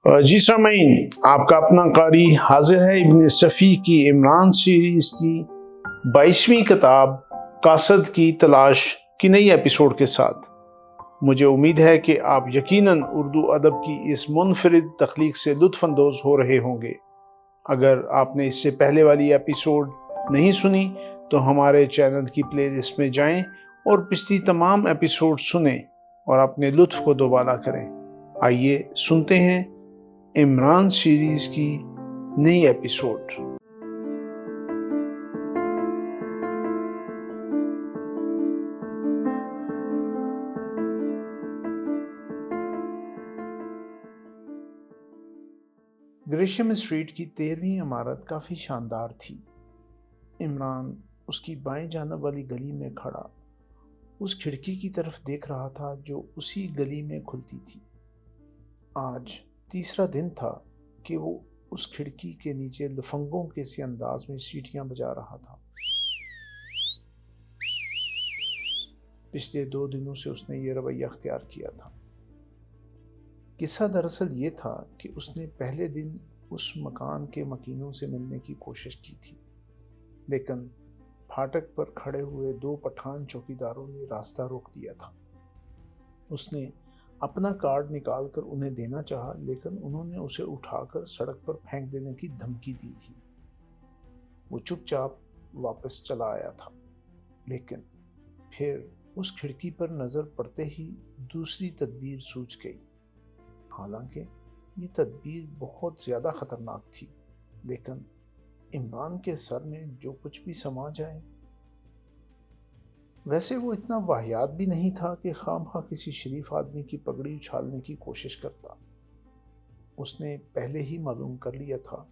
جی سامعین، آپ کا اپنا قاری حاضر ہے ابن صفی کی عمران سیریز کی 22ویں کتاب قاصد کی تلاش کی نئی ایپیسوڈ کے ساتھ۔ مجھے امید ہے کہ آپ یقیناً اردو ادب کی اس منفرد تخلیق سے لطف اندوز ہو رہے ہوں گے۔ اگر آپ نے اس سے پہلے والی ایپیسوڈ نہیں سنی تو ہمارے چینل کی پلے لسٹ میں جائیں اور پچھلی تمام ایپیسوڈ سنیں اور اپنے لطف کو دوبالا کریں۔ آئیے سنتے ہیں عمران سیریز کی نئی ایپیسوڈ۔ گریشم اسٹریٹ کی 13ویں عمارت کافی شاندار تھی۔ عمران اس کی بائیں جانب والی گلی میں کھڑا اس کھڑکی کی طرف دیکھ رہا تھا جو اسی گلی میں کھلتی تھی۔ آج تیسرا دن تھا کہ وہ اس کھڑکی کے نیچے لفنگوں کے سے انداز میں سیٹیاں بجا رہا تھا۔ پچھلے 2 دنوں سے اس نے یہ رویہ اختیار کیا تھا۔ قصہ دراصل یہ تھا کہ اس نے پہلے دن اس مکان کے مکینوں سے ملنے کی کوشش کی تھی، لیکن پھاٹک پر کھڑے ہوئے 2 پٹھان چوکیداروں نے راستہ روک دیا تھا۔ اس نے اپنا کارڈ نکال کر انہیں دینا چاہا، لیکن انہوں نے اسے اٹھا کر سڑک پر پھینک دینے کی دھمکی دی تھی۔ وہ چپ چاپ واپس چلا آیا تھا، لیکن پھر اس کھڑکی پر نظر پڑتے ہی دوسری تدبیر سوچ گئی۔ حالانکہ یہ تدبیر بہت زیادہ خطرناک تھی، لیکن عمران کے سر میں جو کچھ بھی سما جائے۔ ویسے وہ اتنا واہیات بھی نہیں تھا کہ خام خواہ کسی شریف آدمی کی پگڑی اچھالنے کی کوشش کرتا۔ اس نے پہلے ہی معلوم کر لیا تھا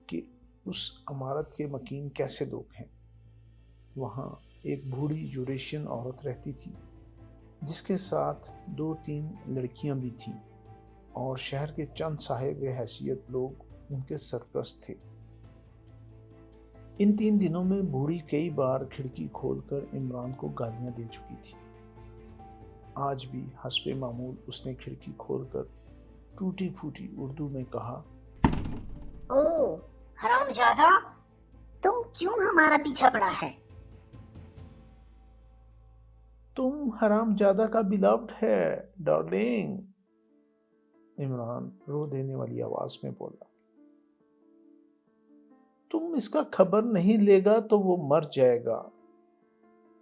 کہ اس عمارت کے مکین کیسے لوگ ہیں۔ وہاں ایک بوڑھی یوریشین عورت رہتی تھی جس کے ساتھ 2-3 لڑکیاں بھی تھیں، اور شہر کے چند صاحب حیثیت لوگ ان کے سرپرست تھے۔ ان 3 دنوں میں بوڑھی کئی بار کھڑکی کھول کر عمران کو گالیاں دے چکی تھی۔ آج بھی حسب معمول اس نے کھڑکی کھول کر ٹوٹی پھوٹی اردو میں کہا، او حرامزادہ، تم کیوں ہمارا پیچھا پڑا ہے؟ تم حرامزادہ کا بلاوڈ ہے ڈارلنگ، عمران رو دینے والی آواز میں بولا۔ تم اس کا خبر نہیں لے گا تو وہ مر جائے گا۔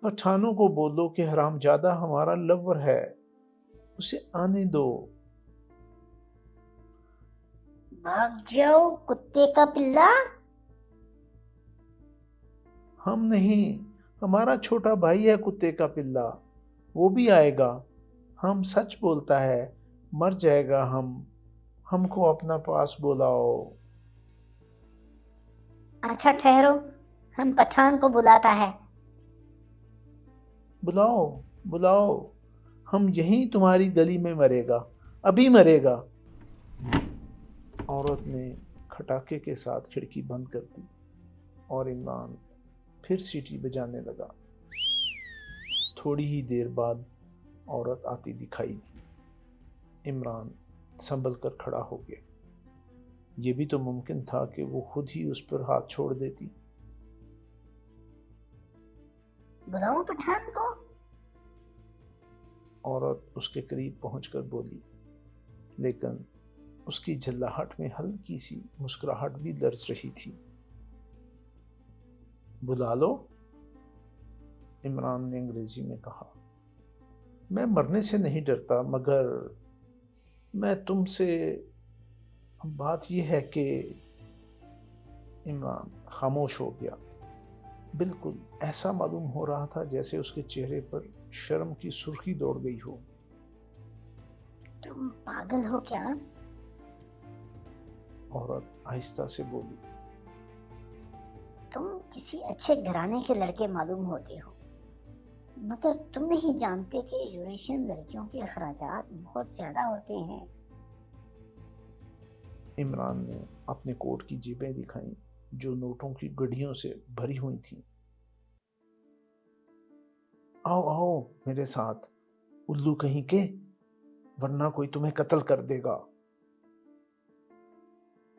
پٹھانوں کو بولو کہ حرامزادہ ہمارا لور ہے، اسے آنے دو۔ بھاگ جاؤ کتے کا پلا۔ ہم نہیں، ہمارا چھوٹا بھائی ہے کتے کا پلا، وہ بھی آئے گا۔ ہم سچ بولتا ہے، مر جائے گا۔ ہم کو اپنا پاس بلاؤ۔ اچھا ٹھہرو، ہم پٹھان کو بلاتا ہے۔ بلاؤ بلاؤ، ہم یہیں تمہاری گلی میں مرے گا، ابھی مرے گا۔ عورت نے کھٹاکے کے ساتھ کھڑکی بند کر دی اور عمران پھر سیٹی بجانے لگا۔ تھوڑی ہی دیر بعد عورت آتی دکھائی دی۔ عمران سنبھل کر کھڑا ہو گیا۔ یہ بھی تو ممکن تھا کہ وہ خود ہی اس پر ہاتھ چھوڑ دیتی۔ بلاؤں پٹھان کو؟ عورت اس کے قریب پہنچ کر بولی، لیکن اس کی جھلاہٹ میں ہلکی سی مسکراہٹ بھی لرز رہی تھی۔ بلا لو، عمران نے انگریزی میں کہا۔ میں مرنے سے نہیں ڈرتا، مگر میں تم سے بات یہ ہے کہ… عمران خاموش ہو گیا۔ بالکل ایسا معلوم ہو رہا تھا جیسے اس کے چہرے پر شرم کی سرخی دوڑ گئی ہو۔ تم پاگل ہو کیا؟ عورت آہستہ سے بولی۔ تم کسی اچھے گھرانے کے لڑکے معلوم ہوتے ہو، مگر تم نہیں جانتے کہ یوریشین لڑکیوں کے اخراجات بہت زیادہ ہوتے ہیں۔ عمران نے اپنے کوٹ کی جیبیں دکھائیں جو نوٹوں کی گڈھیوں سے بھری ہوئی تھیں۔ آؤ آؤ میرے ساتھ، الو کہیں کے، ورنہ کوئی تمہیں قتل کر دے گا۔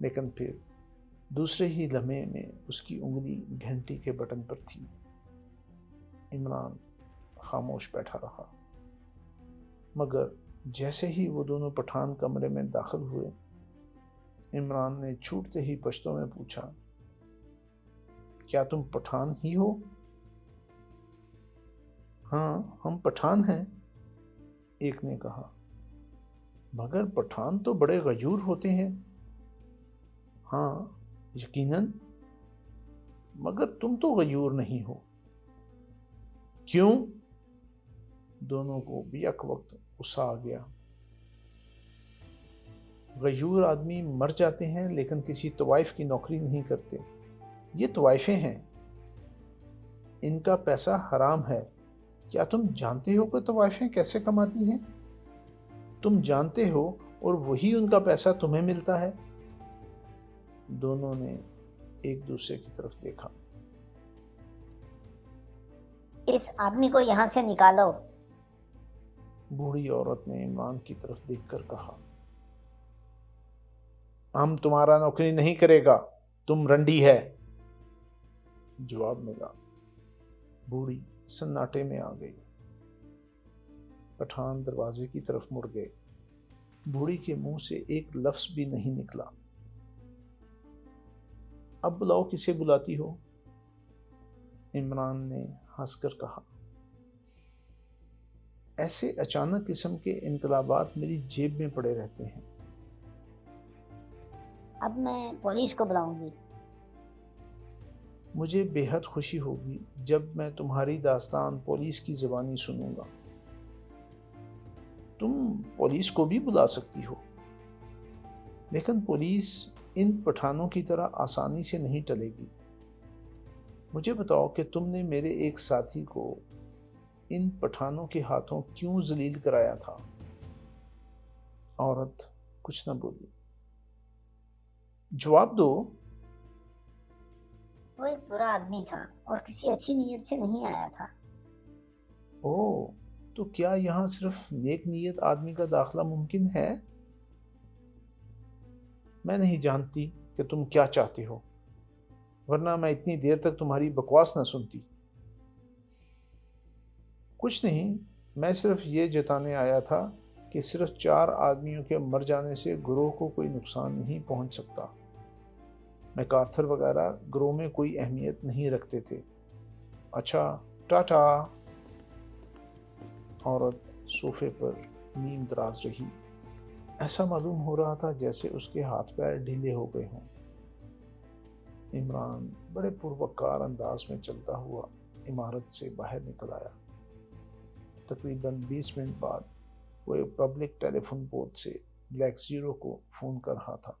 لیکن پھر دوسرے ہی لمحے میں اس کی انگلی گھنٹی کے بٹن پر تھی۔ عمران خاموش بیٹھا رہا، مگر جیسے ہی وہ دونوں پٹھان کمرے میں داخل ہوئے، عمران نے چھوٹتے ہی پشتوں میں پوچھا، کیا تم پٹھان ہی ہو؟ ہاں، ہم پٹھان ہیں، ایک نے کہا۔ مگر پٹھان تو بڑے غیور ہوتے ہیں۔ ہاں یقیناً، مگر تم تو غیور نہیں ہو۔ کیوں؟ دونوں کو یک وقت غصہ آ گیا۔ غیور آدمی مر جاتے ہیں لیکن کسی طوائف کی نوکری نہیں کرتے۔ یہ طوائفیں ہیں، ان کا پیسہ حرام ہے۔ کیا تم جانتے ہو کہ طوائفیں کیسے کماتی ہیں؟ تم جانتے ہو اور وہی ان کا پیسہ تمہیں ملتا ہے۔ دونوں نے ایک دوسرے کی طرف دیکھا۔ اس آدمی کو یہاں سے نکالو، بوڑھی عورت نے عمران کی طرف دیکھ کر کہا۔ ہم تمہارا نوکری نہیں کرے گا، تم رنڈی ہے، جواب ملا۔ بوڑھی سناٹے میں آ گئی۔ پٹھان دروازے کی طرف مڑ گئے۔ بوڑھی کے منہ سے ایک لفظ بھی نہیں نکلا۔ اب بلاؤ، کسے بلاتی ہو؟ عمران نے ہنس کر کہا۔ ایسے اچانک قسم کے انقلابات میری جیب میں پڑے رہتے ہیں۔ اب میں پولیس کو بلاؤں گی۔ مجھے بے حد خوشی ہوگی جب میں تمہاری داستان پولیس کی زبانی سنوں گا۔ تم پولیس کو بھی بلا سکتی ہو، لیکن پولیس ان پٹھانوں کی طرح آسانی سے نہیں ٹلے گی۔ مجھے بتاؤ کہ تم نے میرے ایک ساتھی کو ان پٹھانوں کے ہاتھوں کیوں ذلیل کرایا تھا؟ عورت کچھ نہ بولی۔ جواب دو۔ وہ ایک برا آدمی تھا اور کسی اچھی نیت سے نہیں آیا تھا۔ اوہ، تو کیا یہاں صرف نیک نیت آدمی کا داخلہ ممکن ہے؟ میں نہیں جانتی کہ تم کیا چاہتے ہو، ورنہ میں اتنی دیر تک تمہاری بکواس نہ سنتی۔ کچھ نہیں، میں صرف یہ جتانے آیا تھا کہ صرف 4 آدمیوں کے مر جانے سے گروہ کو کوئی نقصان نہیں پہنچ سکتا۔ میکارتھر وغیرہ گروہ میں کوئی اہمیت نہیں رکھتے تھے۔ اچھا، ٹاٹا۔ عورت صوفے پر نیم دراز رہی۔ ایسا معلوم ہو رہا تھا جیسے اس کے ہاتھ پیر ڈھیلے ہو گئے ہوں۔ عمران بڑے پروقار انداز میں چلتا ہوا عمارت سے باہر نکل آیا۔ تقریباً 20 منٹ بعد وہ ایک پبلک ٹیلی فون بوتھ سے بلیک زیرو کو فون کر رہا تھا۔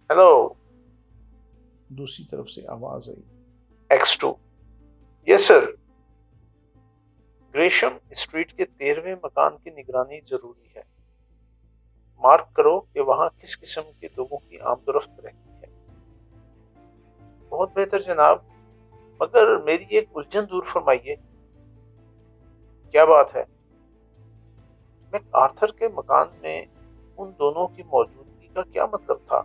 ہیلو، دوسری طرف سے آواز آئی۔ X2۔ یس سر۔ گریشم اسٹریٹ کے 13ویں مکان کی نگرانی ضروری ہے۔ مارک کرو کہ وہاں کس قسم کے لوگوں کی آمد و رفت رہتی ہے۔ بہت بہتر جناب، مگر میری ایک الجھن دور فرمائیے۔ کیا بات ہے؟ میں آرتھر کے مکان میں ان دونوں کی موجودگی کا کیا مطلب تھا؟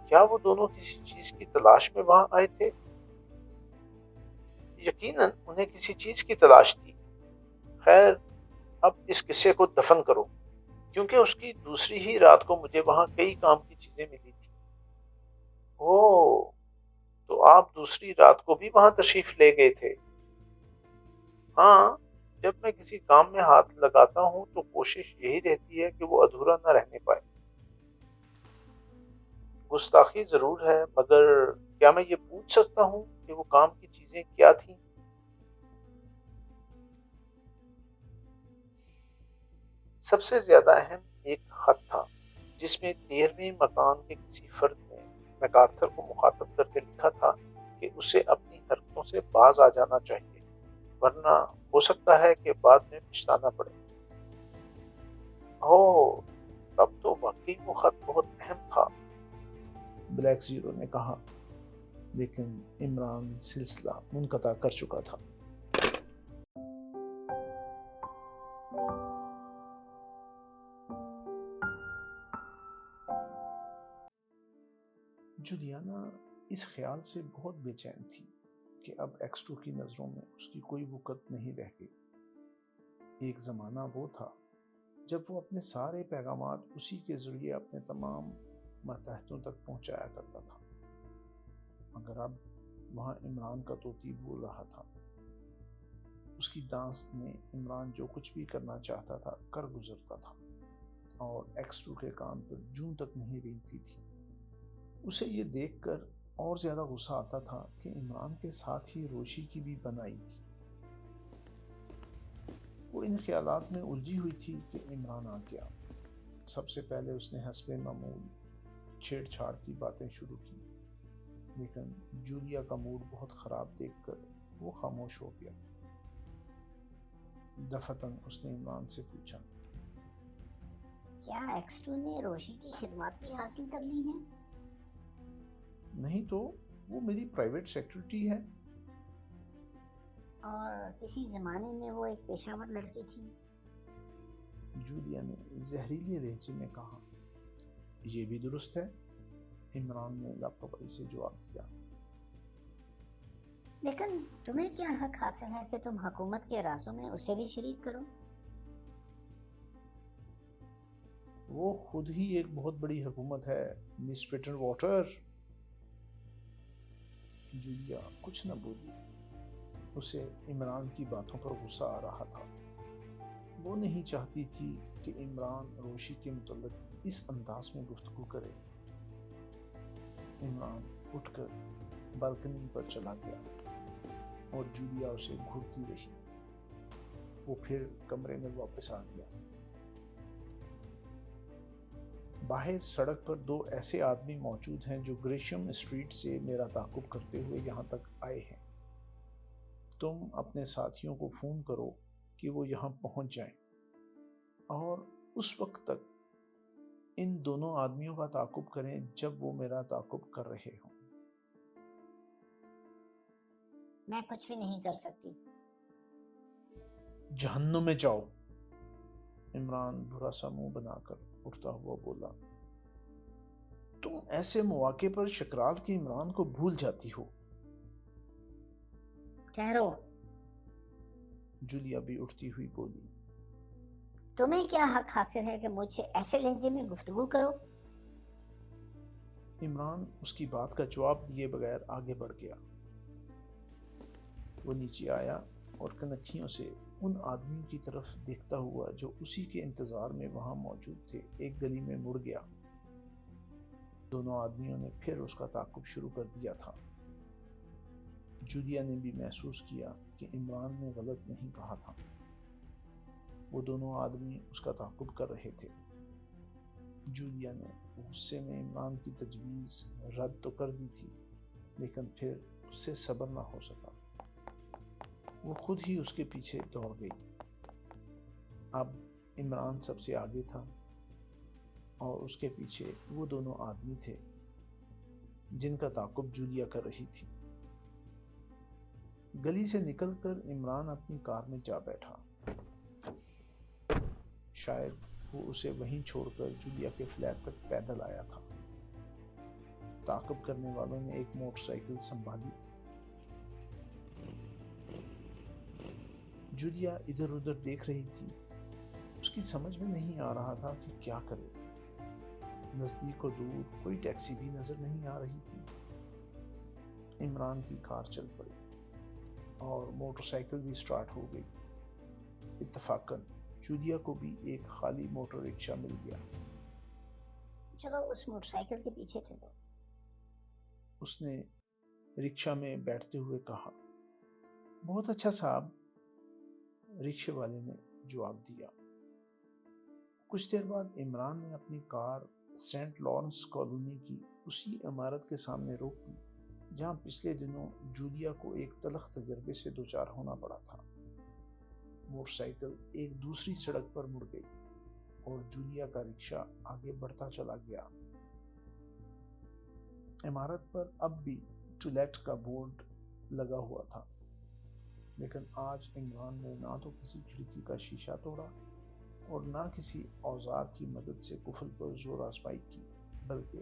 کیا وہ دونوں کسی چیز کی تلاش میں وہاں آئے تھے؟ یقیناً انہیں کسی چیز کی تلاش تھی۔ خیر، اب اس قصے کو دفن کرو، کیونکہ اس کی دوسری ہی رات کو مجھے وہاں کئی کام کی چیزیں ملی تھی۔ اوہ، تو آپ دوسری رات کو بھی وہاں تشریف لے گئے تھے؟ ہاں، جب میں کسی کام میں ہاتھ لگاتا ہوں تو کوشش یہی رہتی ہے کہ وہ ادھورا نہ رہنے پائے۔ گستاخی ضرور ہے، مگر کیا میں یہ پوچھ سکتا ہوں کہ وہ کام کی چیزیں کیا تھیں؟ سب سے زیادہ اہم ایک خط تھا جس میں 13ویں مکان کے کسی فرد نے میکارتھر کو مخاطب کر کے لکھا تھا کہ اسے اپنی حرکتوں سے باز آ جانا چاہیے، ورنہ ہو سکتا ہے کہ بعد میں پچھتانا پڑے۔ اوہ، تب تو واقعی وہ خط بہت اہم تھا، بلیک زیرو نے کہا، لیکن عمران سلسلہ منقطع کر چکا تھا۔ جولیانا اس خیال سے بہت بے چین تھی کہ اب ایکسٹرو کی نظروں میں اس کی کوئی وقت نہیں رہ گئی۔ ایک زمانہ وہ تھا جب وہ اپنے سارے پیغامات اسی کے ذریعے اپنے تمام ماتحتوں تک پہنچایا کرتا تھا، مگر اب وہاں عمران کا طوطی بول رہا تھا۔ اس کی دانست میں عمران جو کچھ بھی کرنا چاہتا تھا کر گزرتا تھا، اور ایکسٹرو کے کان پر جوں تک نہیں رینگتی تھی۔ اسے یہ دیکھ کر اور زیادہ غصہ آتا تھا کہ عمران کے ساتھ ہی روشی کی بھی بنائی تھی۔ وہ ان خیالات میں الجھی ہوئی تھی کہ عمران آ گیا۔ سب سے پہلے اس نے حسب معمول چھیڑ چھاڑ کی باتیں شروع کی، لیکن جولیا کا موڈ بہت خراب دیکھ کر وہ خاموش ہو گیا۔ دفتن اس نے عمران سے پوچھا، کیا ایکسٹرو نے روشی کی خدمات بھی حاصل کر لی ہیں؟ نہیں تو وہ میری پرائیویٹ سیکرٹری ہے۔ اور کسی زمانے میں وہ ایک پیشہ ور لڑکی تھی۔ جولیا نے زہریلی لہجے میں کہا۔ یہ بھی درست ہے، عمران نے لاپرواہی سے جواب دیا۔ لیکن تمہیں کیا حق حاصل ہے کہ تم حکومت کے رازوں میں اسے بھی شریک کرو؟ وہ خود ہی ایک بہت بڑی حکومت ہے مس فٹر واٹر۔ جولیا کچھ نہ بولی۔ اسے عمران کی باتوں پر غصہ آ رہا تھا۔ وہ نہیں چاہتی تھی کہ عمران روشی کے متعلق اس انداز میں گفتگو کرے۔ عمران اٹھ کر بالکنی پر چلا گیا اور جولیا اسے گھورتی رہی۔ وہ پھر کمرے میں واپس آ گیا۔ باہر سڑک پر دو ایسے آدمی موجود ہیں جو گریشم اسٹریٹ سے میرا تعاقب کرتے ہوئے یہاں تک آئے ہیں۔ تم اپنے ساتھیوں کو فون کرو کہ وہ یہاں پہنچ جائیں، اور اس وقت تک ان دونوں آدمیوں کا تعاقب کریں جب وہ میرا تعاقب کر رہے ہوں۔ میں کچھ بھی نہیں کر سکتی۔ جہنم میں جاؤ، عمران برا سا منہ بنا کر اٹھتا ہوا بولا۔ تم ایسے مواقع پر شکرال کے عمران کو بھول جاتی ہو۔ ٹھہرو، جولیا بھی اٹھتی ہوئی بولی۔ تمہیں کیا حق حاصل ہے کہ مجھ سے ایسے لہجے میں گفتگو کرو؟ عمران اس کی بات کا جواب دیے بغیر آگے بڑھ گیا۔ وہ نیچے آیا اور کنکھیوں سے ان آدمیوں کی طرف دیکھتا ہوا جو اسی کے انتظار میں وہاں موجود تھے ایک گلی میں مڑ گیا۔ دونوں آدمیوں نے پھر اس کا تعاقب شروع کر دیا تھا۔ جولیا نے بھی محسوس کیا کہ عمران نے غلط نہیں کہا تھا۔ وہ دونوں آدمی اس کا تعاقب کر رہے تھے۔ جولیا نے غصے میں عمران کی تجویز رد تو کر دی تھی، لیکن پھر اس سے صبر نہ ہو سکا۔ وہ خود ہی اس کے پیچھے دوڑ گئی۔ اب عمران سب سے آگے تھا اور اس کے پیچھے وہ دونوں آدمی تھے جن کا تعاقب جولیا کر رہی تھی۔ گلی سے نکل کر عمران اپنی کار میں جا بیٹھا۔ شاید وہ اسے وہیں چھوڑ کر جولیا کے فلیٹ تک پیدل آیا تھا۔ تعاقب کرنے والوں نے ایک موٹر سائیکل سنبھالی۔ جولیا ادھر ادھر دیکھ رہی تھی۔ اس کی سمجھ میں نہیں آ رہا تھا کہ کیا کرے۔ نزدیک و دور کوئی ٹیکسی بھی نظر نہیں آ رہی تھی۔ عمران کی کار چل پڑی اور موٹر سائیکل بھی سٹارٹ ہو گئی۔ اتفاقاً جولیا کو بھی ایک خالی موٹر رکشہ مل گیا۔ چلو اس موٹر سائیکل کے پیچھے چلو، اس نے رکشہ میں بیٹھتے ہوئے کہا۔ بہت اچھا صاحب، رکشے والے نے جواب دیا۔ کچھ دیر بعد عمران نے اپنی کار سینٹ لارنس کالونی کی اسی عمارت کے سامنے روک دی جہاں پچھلے دنوں جولیا کو ایک تلخ تجربے سے دوچار ہونا پڑا تھا۔ موٹر سائیکل ایک دوسری سڑک پر مڑ گئی اور جولیا کا رکشہ آگے بڑھتا چلا گیا۔ عمارت پر اب بھی ٹو لیٹ کا بورڈ لگا ہوا تھا، لیکن آج عمران نے نہ تو کسی کھڑکی کا شیشہ توڑا اور نہ کسی اوزار کی مدد سے قفل پر زور آزمائی کی، بلکہ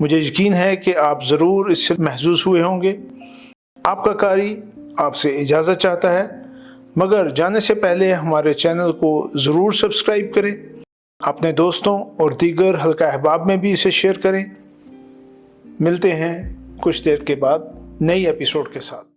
مجھے یقین ہے کہ آپ ضرور اس سے محظوظ ہوئے ہوں گے۔ آپ کا قاری آپ سے اجازت چاہتا ہے، مگر جانے سے پہلے ہمارے چینل کو ضرور سبسکرائب کریں، اپنے دوستوں اور دیگر حلقہ احباب میں بھی اسے شیئر کریں۔ ملتے ہیں کچھ دیر کے بعد نئی ایپیسوڈ کے ساتھ۔